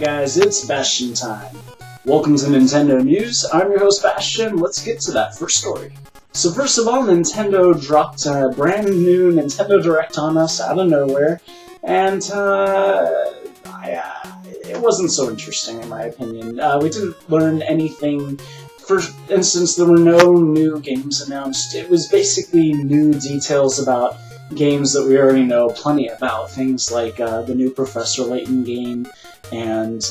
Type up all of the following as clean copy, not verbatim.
guys, it's Bastian time. Welcome to Nintendo News. I'm your host Bastian. Let's get to that first story. So first of all, Nintendo dropped a brand new Nintendo Direct on us out of nowhere, and it wasn't so interesting in my opinion. We didn't learn anything. For instance, there were no new games announced. It was basically new details about games that we already know plenty about. Things like the new Professor Layton game, and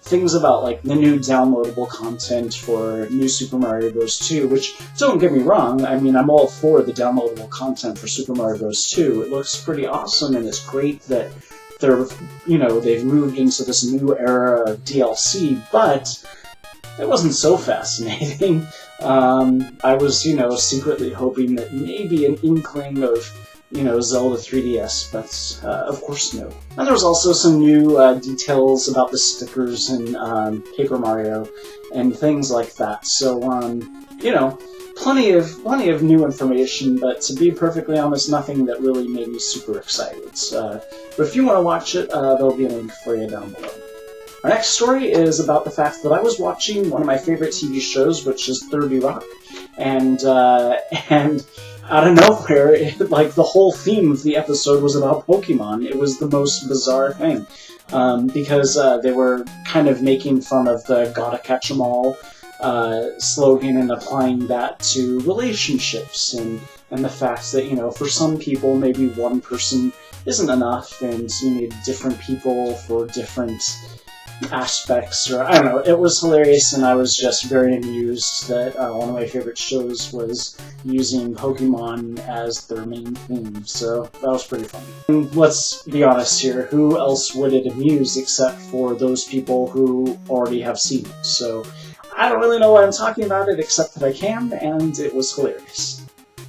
things about like the new downloadable content for New Super Mario Bros. 2, which, don't get me wrong, I mean, I'm all for the downloadable content for Super Mario Bros. 2. It looks pretty awesome, and it's great that they've moved into this new era of DLC, but it wasn't so fascinating. I was, secretly hoping that maybe an inkling of, Zelda 3DS, but of course no. And there was also some new details about the stickers in Paper Mario and things like that. So, plenty of new information, but to be perfectly honest, nothing that really made me super excited. But if you want to watch it, there'll be a link for you down below. Our next story is about the fact that I was watching one of my favorite TV shows, which is 30 Rock, and out of nowhere, the whole theme of the episode was about Pokemon. It was the most bizarre thing, because they were kind of making fun of the "Gotta Catch 'Em All" slogan and applying that to relationships, and the fact that, for some people, maybe one person isn't enough, and you need different people for different aspects, or I don't know. It was hilarious, and I was just very amused that one of my favorite shows was using Pokemon as their main theme, so that was pretty funny. And let's be honest here, who else would it amuse except for those people who already have seen it? So I don't really know why I'm talking about it, except that I can, and it was hilarious.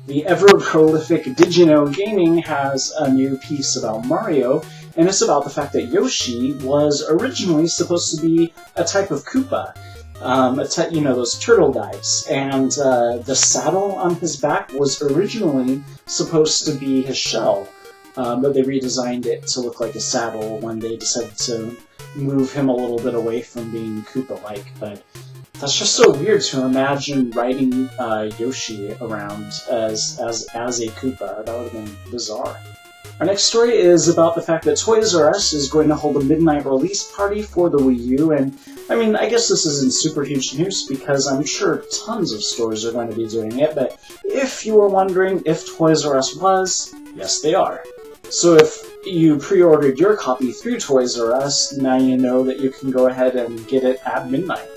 The ever-prolific Did You Know Gaming has a new piece about Mario, and it's about the fact that Yoshi was originally supposed to be a type of Koopa, those turtle guys, and the saddle on his back was originally supposed to be his shell, but they redesigned it to look like a saddle when they decided to move him a little bit away from being Koopa-like, but that's just so weird to imagine riding Yoshi around as a Koopa. That would have been bizarre. Our next story is about the fact that Toys R Us is going to hold a midnight release party for the Wii U, and I mean, I guess this isn't super huge news because I'm sure tons of stores are going to be doing it, but if you were wondering if Toys R Us was, yes they are. So if you pre-ordered your copy through Toys R Us, now you know that you can go ahead and get it at midnight.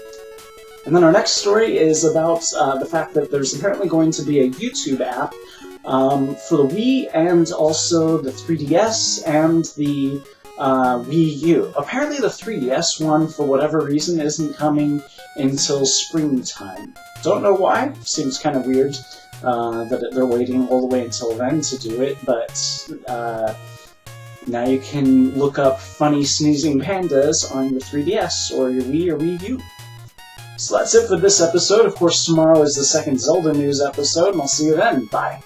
And then our next story is about the fact that there's apparently going to be a YouTube app for the Wii and also the 3DS and the Wii U. Apparently the 3DS one, for whatever reason, isn't coming until springtime. Don't know why. Seems kind of weird that they're waiting all the way until then to do it, but now you can look up funny sneezing pandas on your 3DS or your Wii or Wii U. So that's it for this episode. Of course, tomorrow is the second Zelda news episode, and I'll see you then. Bye!